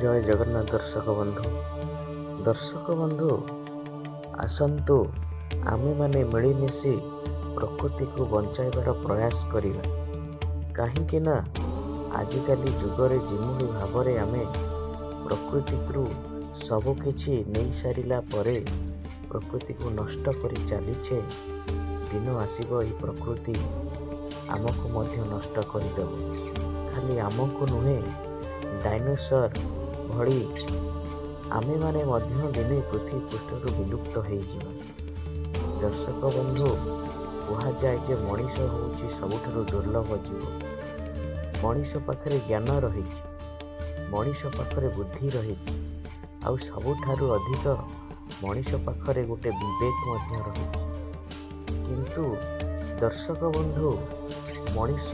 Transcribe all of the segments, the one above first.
ଜୟ ଜଗନ୍ନାଥ ଦର୍ଶକ ବନ୍ଧୁ ଆସନ୍ତୁ ଆମେମାନେ ମିଳିମିଶି ପ୍ରକୃତିକୁ ବଞ୍ଚାଇବାର ପ୍ରୟାସ କରିବା। କାହିଁକି ନା ଆଜିକାଲି ଯୁଗରେ ଯେଉଁଭଳି ଭାବରେ ଆମେ ପ୍ରକୃତିରୁ ସବୁକିଛି ନେଇସାରିଲା ପରେ ପ୍ରକୃତିକୁ ନଷ୍ଟ କରି ଚାଲିଛେ, ଦିନ ଆସିବ ଏହି ପ୍ରକୃତି ଆମକୁ ମଧ୍ୟ ନଷ୍ଟ କରିଦେବ। ଖାଲି ଆମକୁ ନୁହେଁ, ଡାଇନୋସର ଭଳି ଆମେମାନେ ମଧ୍ୟ ଦିନେ ପୃଥିବୀ ପୃଷ୍ଠରୁ ବିଲୁପ୍ତ ହେଇଯିବା। ଦର୍ଶକ ବନ୍ଧୁ, କୁହାଯାଏ ଯେ ମଣିଷ ହେଉଛି ସବୁଠାରୁ ଦୁର୍ଲଭ ଜୀବ। ମଣିଷ ପାଖରେ ଜ୍ଞାନ ରହିଛି, ମଣିଷ ପାଖରେ ବୁଦ୍ଧି ରହିଛି, ଆଉ ସବୁଠାରୁ ଅଧିକ ମଣିଷ ପାଖରେ ଗୋଟେ ବିବେକ ମଧ୍ୟ ରହିଛି। କିନ୍ତୁ ଦର୍ଶକ ବନ୍ଧୁ, ମଣିଷ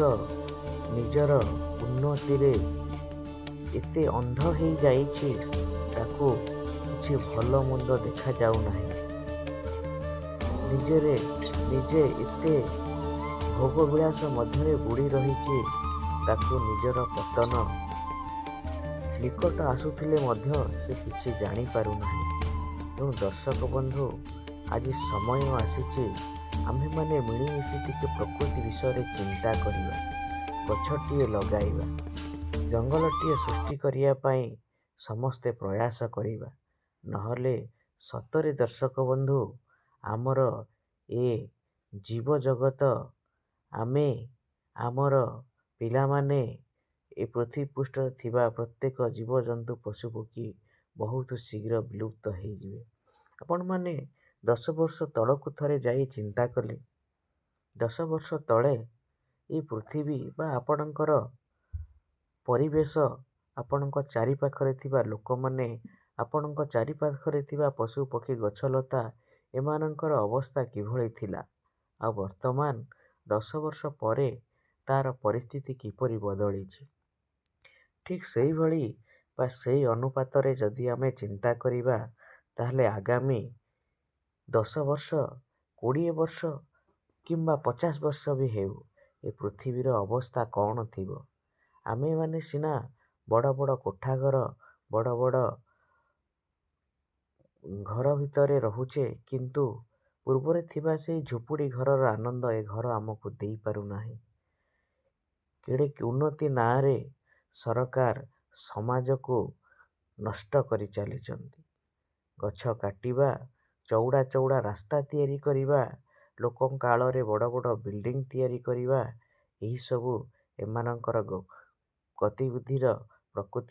ନିଜର ଉନ୍ନତିରେ ଏତେ ଅନ୍ଧ ହେଇଯାଇଛି, ତାକୁ କିଛି ଭଲ ମନ୍ଦ ଦେଖାଯାଉନାହିଁ। ନିଜେ ଏତେ ଭୋଗ ବିଳାସ ମଧ୍ୟରେ ବୁଡ଼ି ରହିଛି, ତାକୁ ନିଜର ପତନ ନିକଟ ଆସୁଥିଲେ ମଧ୍ୟ ସେ କିଛି ଜାଣିପାରୁନାହିଁ। ତେଣୁ ଦର୍ଶକ ବନ୍ଧୁ, ଆଜି ସମୟ ଆସିଛି ଆମ୍ଭେମାନେ ମିଳିମିଶି ଟିକେ ପ୍ରକୃତି ବିଷୟରେ ଚିନ୍ତା କରିବା, ଗଛଟିଏ ଲଗାଇବା, ଜଙ୍ଗଲଟିଏ ସୃଷ୍ଟି କରିବା ପାଇଁ ସମସ୍ତେ ପ୍ରୟାସ କରିବା। ନହେଲେ ସତରେ ଦର୍ଶକ ବନ୍ଧୁ, ଆମର ଏ ଜୀବଜଗତ, ଆମେ ଆମର ପିଲାମାନେ, ଏ ପୃଥିବୀ ପୃଷ୍ଠରେ ଥିବା ପ୍ରତ୍ୟେକ ଜୀବଜନ୍ତୁ ପଶୁପକ୍ଷୀ ବହୁତ ଶୀଘ୍ର ବିଲୁପ୍ତ ହେଇଯିବେ। ଆପଣମାନେ 10 ବର୍ଷ ତଳକୁ ଥରେ ଯାଇ ଚିନ୍ତା କଲେ, 10 ବର୍ଷ ତଳେ ଏ ପୃଥିବୀ ବା ଆପଣଙ୍କର ପରିବେଶ, ଆପଣଙ୍କ ଚାରିପାଖରେ ଥିବା ଲୋକମାନେ, ଆପଣଙ୍କ ଚାରିପାଖରେ ଥିବା ପଶୁପକ୍ଷୀ ଗଛଲତା, ଏମାନଙ୍କର ଅବସ୍ଥା କିଭଳି ଥିଲା, ଆଉ ବର୍ତ୍ତମାନ 10 ବର୍ଷ ପରେ ତାର ପରିସ୍ଥିତି କିପରି ବଦଳିଛି। ଠିକ୍ ସେଇଭଳି ବା ସେଇ ଅନୁପାତରେ ଯଦି ଆମେ ଚିନ୍ତା କରିବା, ତାହେଲେ ଆଗାମୀ 10 ବର୍ଷ, 20 ବର୍ଷ କିମ୍ବା 50 ବର୍ଷ ବି ହେଉ, ଏ ପୃଥିବୀର ଅବସ୍ଥା କ'ଣ ଥିବ। ଆମେମାନେ ସିନା ବଡ଼ ବଡ଼ କୋଠାଘର, ବଡ଼ ବଡ଼ ଘର ଭିତରେ ରହୁଛେ, କିନ୍ତୁ ପୂର୍ବରେ ଥିବା ସେଇ ଝୁପୁଡ଼ି ଘରର ଆନନ୍ଦ ଏ ଘର ଆମକୁ ଦେଇପାରୁନାହିଁ। କେଡ଼େ ଉନ୍ନତି ନାଁରେ ସରକାର ସମାଜକୁ ନଷ୍ଟ କରି ଚାଲିଛନ୍ତି। ଗଛ କାଟିବା, ଚଉଡ଼ା ଚଉଡ଼ା ରାସ୍ତା ତିଆରି କରିବା, ଲୋକଙ୍କ ଆଳରେ ବଡ଼ ବଡ଼ ବିଲ୍ଡିଂ ତିଆରି କରିବା, ଏହିସବୁ ଏମାନଙ୍କର ଗତିବିଧିର ପ୍ରକୃତି